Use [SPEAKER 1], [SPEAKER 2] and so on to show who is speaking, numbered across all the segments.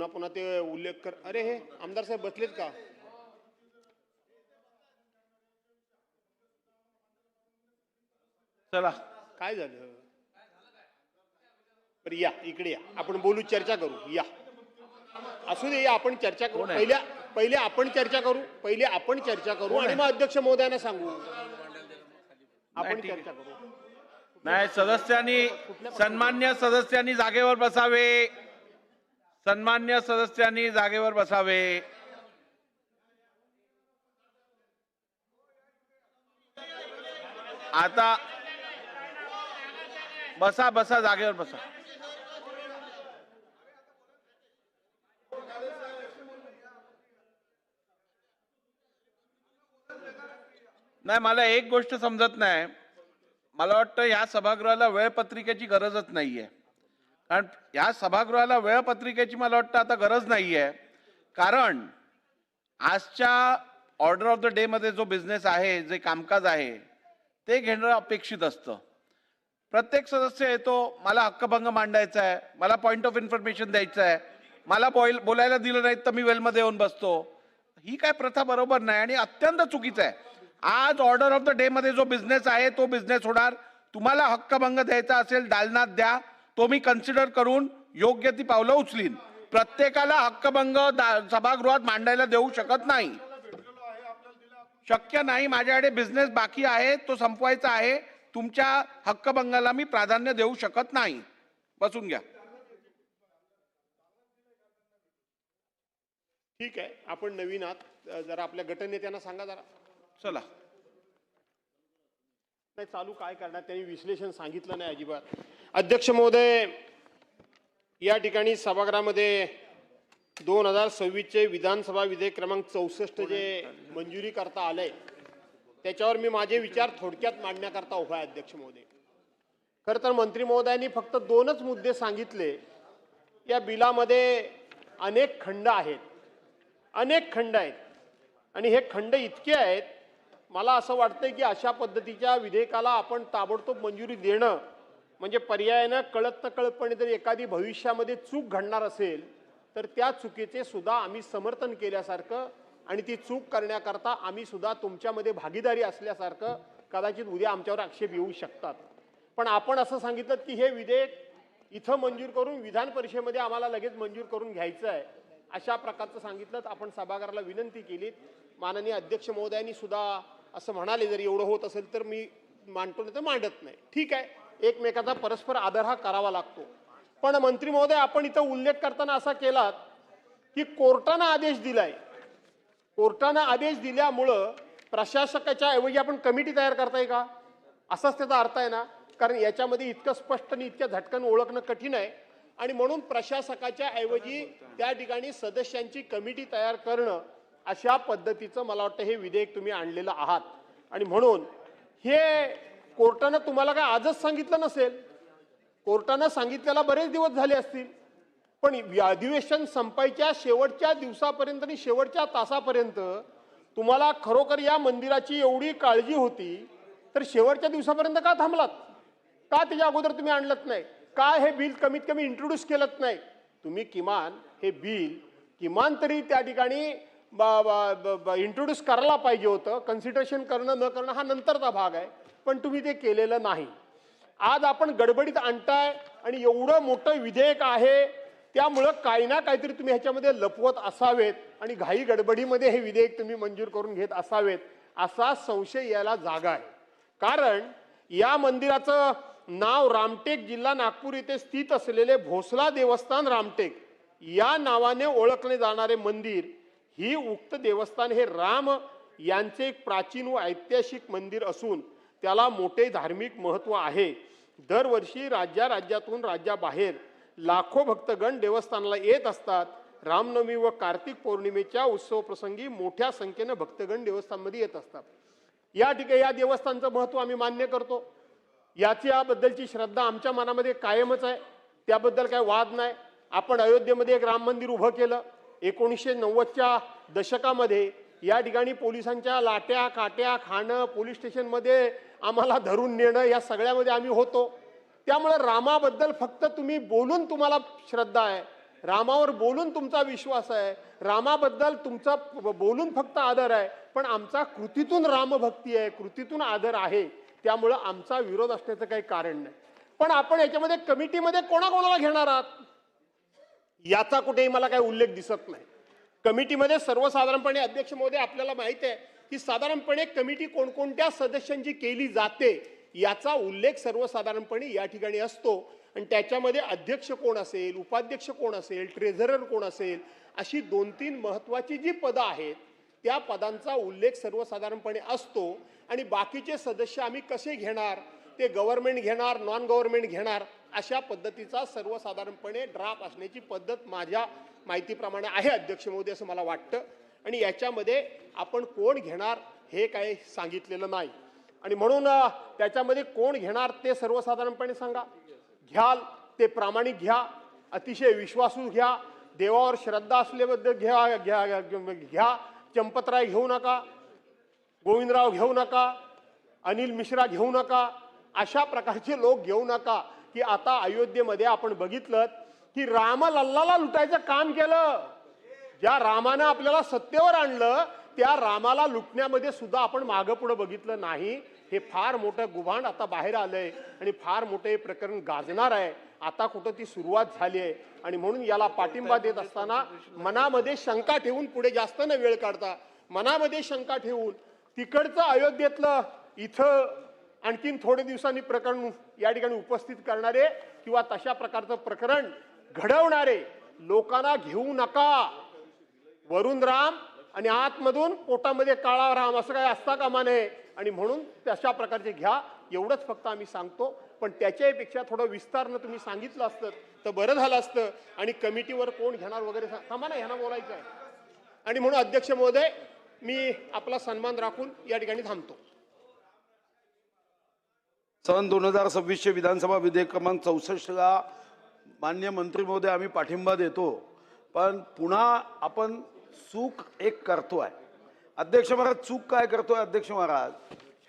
[SPEAKER 1] पुन्हा पुन्हा ते उल्लेख कर. अरे हे आमदार साहेब बसलेत का?
[SPEAKER 2] चला
[SPEAKER 1] काय झालं? बरं या इकडे या, आपण बोलू, चर्चा करू. या असू दे, या आपण चर्चा करू. पहिले आपण चर्चा करू, आणि मग अध्यक्ष महोदयांना सांगू. आपण चर्चा करू.
[SPEAKER 2] नाही, सदस्यांनी, सन्मान्य सदस्यांनी जागेवर बसावे. सन्मान्य सदस्यांनी जागेवर बसावे. आता बसा बसा, जागेवर बसा. नाही, मला एक गोष्ट समजत नाही. मला वाटतं या सभागृहाला वेळपत्रिकेची गरजच नाहीये. कारण या सभागृहाला वेळपत्रिकेची मला वाटतं आता गरज नाहीये. कारण आजच्या ऑर्डर ऑफ द डे मध्ये जो बिझनेस आहे, जे कामकाज आहे, ते घेणं अपेक्षित असतं. प्रत्येक सदस्य येतो, मला हक्कभंग मांडायचा आहे, मला पॉइंट ऑफ इन्फॉर्मेशन द्यायचं आहे, मला बोलायला दिलं नाही तर मी वेलमध्ये येऊन बसतो. ही काय प्रथा बरोबर नाही आणि अत्यंत चुकीचं आहे. आज ऑर्डर ऑफ द डे मध्ये जो बिझनेस आहे तो बिझनेस होणार. तुम्हाला हक्कभंग द्यायचा असेल दालनात द्या, तो मी कन्सिडर करून योग्य ती पावलं उचलीन. प्रत्येकाला हक्कभंग सभागृहात मांडायला देऊ शकत नाही, शक्य नाही. माझ्याकडे बिझनेस बाकी आहे, तो संपवायचा आहे. तुमच्या हक्कभंगाला मी प्राधान्य देऊ शकत नाही. बसून घ्या.
[SPEAKER 1] ठीक आहे, आपण नवीन आहात, जरा आपल्या गटनेत्यांना सांगा जरा.
[SPEAKER 2] चला.
[SPEAKER 1] नाही चालू काय करणार, त्यांनी विश्लेषण सांगितलं नाही अजिबात. अध्यक्ष महोदय, या ठिकाणी सभागृहामध्ये 2026चे विधानसभा विधेयक क्रमांक 64 जे मंजुरी करता आलंय, त्याच्यावर मी माझे विचार थोडक्यात मांडण्याकरता उभा आहे. अध्यक्ष महोदय, खरं तर मंत्री महोदयांनी फक्त 2च मुद्दे सांगितले. या बिलामध्ये अनेक खंड आहेत आणि हे खंड इतके आहेत, मला असं वाटतंय की अशा पद्धतीच्या विधेयकाला आपण ताबडतोब मंजुरी देणं म्हणजे पर्यायानं कळत नकळतपणे जर एखादी भविष्यामध्ये चूक घडणार असेल तर त्या चुकीचे सुद्धा आम्ही समर्थन केल्यासारखं आणि ती चूक करण्याकरता आम्ही सुद्धा तुमच्यामध्ये भागीदारी असल्यासारखं कदाचित उद्या आमच्यावर आक्षेप येऊ शकतात. पण आपण असं सांगितलं की हे विधेयक इथं मंजूर करून विधान परिषदेमध्ये आम्हाला लगेच मंजूर करून घ्यायचं आहे, अशा प्रकारचं सांगितलं. आपण सभागृहाला विनंती केली. माननीय अध्यक्ष महोदयांनी सुद्धा असं म्हणाले, जर एवढं होत असेल तर मी मांडतो, नाही तर मांडत नाही. ठीक आहे, एकमेकाचा परस्पर आदर हा करावा लागतो. पण मंत्री महोदय, आपण इथं उल्लेख करताना असा केलात की कोर्टानं आदेश दिलाय. कोर्टानं आदेश दिल्यामुळं प्रशासकाच्या ऐवजी आपण कमिटी तयार करताय का, असाच त्याचा अर्थ आहे ना? कारण याच्यामध्ये इतकं स्पष्ट आणि इतक्या झटकन ओळखणं कठीण आहे आणि म्हणून प्रशासकाच्या ऐवजी त्या ठिकाणी सदस्यांची कमिटी तयार करणं, अशा पद्धतीचं मला वाटतं हे विधेयक तुम्ही आणलेलं आहात. आणि म्हणून हे कोर्टानं तुम्हाला काय आजच सांगितलं नसेल, कोर्टानं सांगितलेला बरेच दिवस झाले असतील. पण अधिवेशन संपायच्या शेवटच्या दिवसापर्यंत आणि शेवटच्या तासापर्यंत तुम्हाला खरोखर या मंदिराची एवढी काळजी होती तर शेवटच्या दिवसापर्यंत का थांबलात? का त्याच्या अगोदर तुम्ही आणलंत नाही? का हे बिल कमीत कमी इंट्रोड्यूस केलंच नाही? तुम्ही किमान हे बिल किमान तरी त्या ठिकाणी इंट्रोड्यूस करायला पाहिजे होतं. कन्सिडरेशन करणं न करणं हा नंतरचा भाग आहे, पण तुम्ही ते केलेलं नाही. आज आपण गडबडीत आणताय आणि एवढं मोठं विधेयक आहे, त्यामुळं काही ना काहीतरी तुम्ही ह्याच्यामध्ये लपवत असावेत आणि घाई गडबडीमध्ये हे विधेयक तुम्ही मंजूर करून घेत असावेत, असा संशय यायला जागा आहे. कारण या मंदिराचं नाव रामटेक, जिल्हा नागपूर येथे स्थित असलेले भोसला देवस्थान रामटेक या नावाने ओळखले जाणारे मंदिर, ही उक्त देवस्थान हे राम यांचे एक प्राचीन व ऐतिहासिक मंदिर असून त्याला मोठे धार्मिक महत्त्व आहे. दरवर्षी राज्यातून राज्याबाहेर लाखो भक्तगण देवस्थानाला येत असतात. रामनवमी व कार्तिक पौर्णिमेच्या उत्सव प्रसंगी मोठ्या संख्येने भक्तगण देवस्थानमध्ये येत असतात. या ठिकाणी या देवस्थानचं महत्त्व आम्ही मान्य करतो. याबद्दलची श्रद्धा आमच्या मनामध्ये कायमच आहे, त्याबद्दल काही वाद नाही. आपण अयोध्येमध्ये एक राम मंदिर उभं केलं. 1990च्या दशकामध्ये या ठिकाणी पोलिसांच्या लाट्या काट्या खाणं, पोलीस स्टेशनमध्ये आम्हाला धरून नेणं, या सगळ्यामध्ये आम्ही होतो. त्यामुळे रामाबद्दल फक्त तुम्ही बोलून तुम्हाला श्रद्धा आहे, रामावर बोलून तुमचा विश्वास आहे, रामाबद्दल तुमचा बोलून फक्त आदर आहे, पण आमचा कृतीतून रामभक्ती आहे, कृतीतून आदर आहे. त्यामुळं आमचा विरोध असण्याचं काही कारण नाही. पण आपण याच्यामध्ये कमिटीमध्ये कोणाकोणाला घेणार आहात याचा कुठेही मला काही उल्लेख दिसत नाही. कमिटीमध्ये सर्वसाधारणपणे अध्यक्ष महोदय आपल्याला माहित आहे की साधारणपणे कमिटी कोणकोणत्या सदस्यांची केली जाते याचा उल्लेख सर्वसाधारणपणे या ठिकाणी असतो आणि त्याच्यामध्ये अध्यक्ष कोण असेल, उपाध्यक्ष कोण असेल, ट्रेझरर कोण असेल, अशी 2-3 महत्त्वाची जी पदं आहेत त्या पदांचा उल्लेख सर्वसाधारणपणे असतो. आणि बाकीचे सदस्य आम्ही कसे घेणार, ते गव्हर्नमेंट घेणार, नॉन गव्हर्नमेंट घेणार, अशा पद्धतीचा सर्वसाधारणपणे ड्राफ्ट असण्याची पद्धत माझ्या माहितीप्रमाणे आहे अध्यक्ष महोदय, असं मला वाटतं. आणि याच्यामध्ये आपण कोण घेणार हे काही सांगितलेलं नाही आणि म्हणून त्याच्यामध्ये कोण घेणार ते सर्वसाधारणपणे सांगा. घ्याल ते प्रामाणिक घ्या, अतिशय विश्वासू घ्या, देवावर श्रद्धा असल्याबद्दल घ्या घ्या घ्या. चंपतराय घेऊ नका, गोविंदराव घेऊ नका, अनिल मिश्रा घेऊ नका, अशा प्रकारचे लोक घेऊ नका की आता अयोध्येमध्ये आपण बघितलं की रामलल्लाला लुटायचं काम केलं. ज्या रामानं आपल्याला सत्तेवर आणलं त्या रामाला लुटण्यामध्ये सुद्धा आपण मागं पुढे बघितलं नाही. हे फार मोठं गुभांड आता बाहेर आलंय आणि फार मोठं हे प्रकरण गाजणार आहे. आता कुठं ती सुरुवात झाली आहे आणि म्हणून याला पाठिंबा देत असताना मनामध्ये शंका ठेवून, पुढे जास्त न वेळ काढता मनामध्ये शंका ठेवून तिकडचं अयोध्येतलं इथं आणखीन थोडे दिवसांनी प्रकरण या ठिकाणी उपस्थित करणारे किंवा तशा प्रकारचं प्रकरण घडवणारे लोकांना घेऊ नका. वरून राम आणि आतमधून पोटामध्ये काळा राम असं काही असता कामा नये आणि म्हणून तशा प्रकारचे घ्या, एवढंच फक्त आम्ही सांगतो. पण त्याच्यापेक्षा थोडं विस्तारनं तुम्ही सांगितलं असतं तर बरं झालं असतं. आणि कमिटीवर कोण घेणार वगैरे आम्हाला ह्यांना बोलायचं आहे. आणि म्हणून अध्यक्ष महोदय मी आपला सन्मान राखून या ठिकाणी थांबतो.
[SPEAKER 3] सन 2026 विधानसभा विधेयक क्रमांक 64ला मान्य मंत्री महोदय आम्ही पाठिंबा देतो. पण पुन्हा आपण चूक एक करतोय अध्यक्ष महाराज. चूक काय करतोय अध्यक्ष महाराज,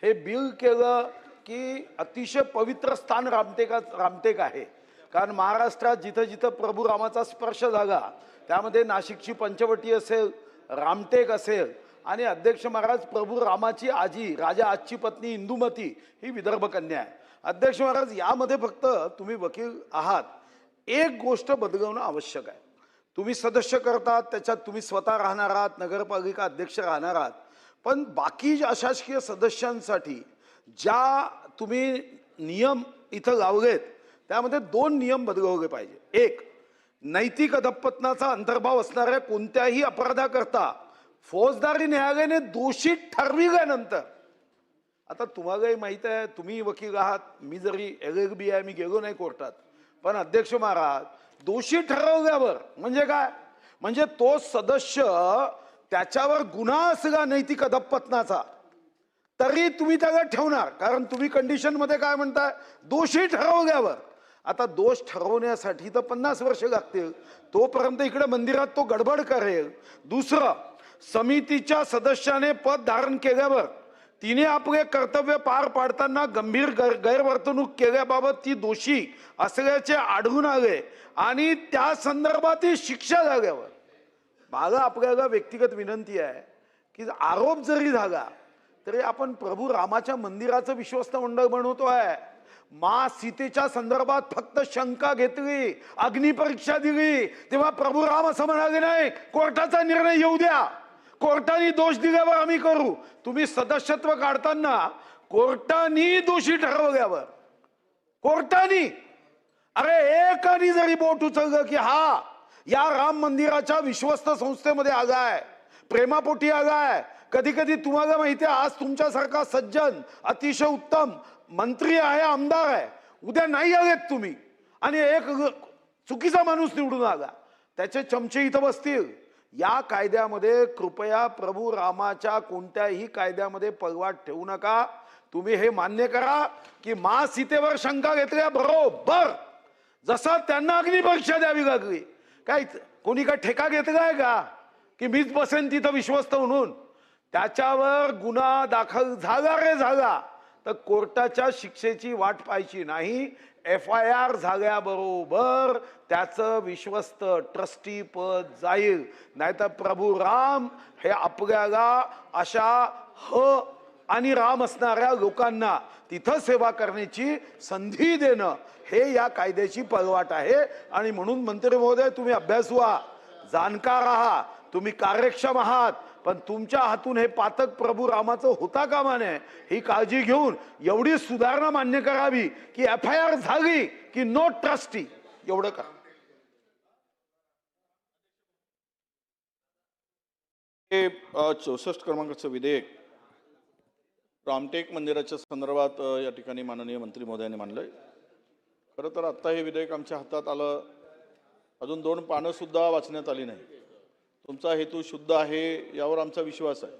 [SPEAKER 3] हे बिल केलं की अतिशय पवित्र स्थान रामटेक आहे. कारण महाराष्ट्रात जिथं जिथं प्रभू रामाचा स्पर्श झाला त्यामध्ये नाशिकची पंचवटी असेल, रामटेक असेल आणि अध्यक्ष महाराज प्रभू रामाची आजी राजा आजची पत्नी इंदुमती ही विदर्भ कन्या आहे. अध्यक्ष महाराज यामध्ये फक्त तुम्ही वकील आहात, एक गोष्ट बदलवणं आवश्यक आहे. तुम्ही सदस्य करतात त्याच्यात तुम्ही स्वतः राहणार आहात, नगरपालिका अध्यक्ष राहणार आहात, पण बाकी अशासकीय सदस्यांसाठी ज्या तुम्ही नियम इथं लावलेत त्यामध्ये 2 नियम बदलवले पाहिजे. एक, नैतिक अधपतनाचा अंतर्भाव असणाऱ्या कोणत्याही अपराधाकरता फौजदारी न्यायालयाने दोषी ठरविल्यानंतर, आता तुम्हालाही माहित आहे तुम्ही वकील आहात, मी जरी LLB आहे, मी गेलो नाही कोर्टात, पण अध्यक्ष महाराज दोषी ठरवल्यावर म्हणजे काय, म्हणजे तो सदस्य त्याच्यावर गुन्हा असला नैतिक अधपतनाचा तरी तुम्ही त्याला ठेवणार, कारण तुम्ही कंडिशन मध्ये काय म्हणताय, दोषी ठरवल्यावर. आता दोष ठरवण्यासाठी तर 50 वर्ष लागतील, तोपर्यंत इकडे मंदिरात तो गडबड करेल. दुसरं, समितीच्या सदस्याने पद धारण केल्यावर तिने आपले कर्तव्य पार पाडताना गंभीर गैरवर्तणूक केल्याबाबत ती दोषी असल्याचे आढळून आले आणि त्या संदर्भातील शिक्षा झाल्यावर, मला आपल्याला व्यक्तिगत विनंती आहे की आरोप जरी झाला तरी आपण प्रभू रामाच्या मंदिराचं विश्वस्त मंडळ बनवतोय. मा सीतेच्या संदर्भात फक्त शंका घेतली, अग्निपरीक्षा दिली, तेव्हा प्रभू राम असं म्हणाले नाही कोर्टाचा निर्णय येऊ द्या, कोर्टाने दोष दिल्यावर आम्ही करू. तुम्ही सदस्यत्व काढताना कोर्टाने दोषी ठरवल्यावर, कोर्टाने, अरे एकाने जरी बोट उचललं की हा या राम मंदिराच्या विश्वस्त संस्थेमध्ये आलाय, प्रेमापोटी आलाय, कधी कधी तुम्हाला माहिती आहे आज तुमच्यासारखा सज्जन अतिशय उत्तम मंत्री आहे, आमदार आहे, उद्या नाही आलेत तुम्ही आणि एक चुकीचा माणूस निवडून आला, त्याचे चमचे इथं बसतील. या कायद्यामध्ये कृपया प्रभू रामाच्या कोणत्याही कायद्यामध्ये पळवाट ठेवू नका. तुम्ही हे मान्य करा की मा सीतेवर शंका घेतल्या बरोबर जसा त्यांना अग्निपरीक्षा द्यावी लागली, काय कोणी काय ठेका घेतलाय का की मीच बसेन तिथं विश्वस्त म्हणून. त्याच्यावर गुन्हा दाखल झाला रे झाला तर कोर्टाच्या शिक्षेची वाट पाहायची नाही. FIR झाल्याबरोबर त्याचं विश्वस्त ट्रस्टी पद जाईल, नाहीतर प्रभू राम हे आपल्याला अशा आणि राम असणाऱ्या लोकांना तिथं सेवा करण्याची संधी देणं हे या कायद्याची पळवाट आहे. आणि म्हणून मंत्री महोदय, तुम्ही अभ्यासू आहात, जाणकार आहात, तुम्ही कार्यक्षम आहात, पण तुमच्या हातून हे पातक प्रभू रामाचं होता कामा नये ही काळजी घेऊन एवढी सुधारणा मान्य करावी की FIR झाली की नो ट्रस्टी, एवढं का.
[SPEAKER 4] हे 64 क्रमांकाचं विधेयक रामटेक मंदिराच्या संदर्भात या ठिकाणी माननीय मंत्री महोदयांनी मांडलंय. खरं तर आत्ता हे विधेयक आमच्या हातात आलं, अजून 2 पानं सुद्धा वाचण्यात आली नाही. तुमचा हेतू शुद्ध आहे यावर आमचा विश्वास आहे.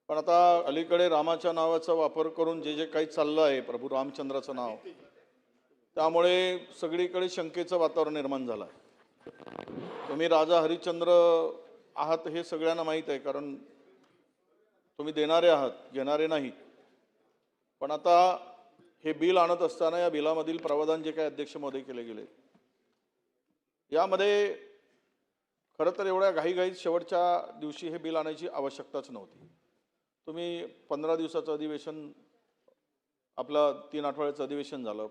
[SPEAKER 4] पण आता अलीकडे रामाच्या नावाचा वापर करून जे जे काही चाललं आहे, प्रभू रामचंद्राचं नाव, त्यामुळे सगळीकडे शंकेचं वातावरण निर्माण झालं आहे. तुम्ही राजा हरिश्चंद्र आहात हे सगळ्यांना माहीत आहे, कारण तुम्ही देणारे आहात, घेणारे नाही. पण आता हे बिल आणत असताना या बिलामधील प्रावधान जे काही अध्यक्ष महोदय केले गेले, यामध्ये खरं तर एवढ्या घाईघाईत शेवटच्या दिवशी हे बिल आणायची आवश्यकताच नव्हती. तुम्ही 15 दिवसाचं अधिवेशन, आपलं 3 आठवड्याचं अधिवेशन झालं.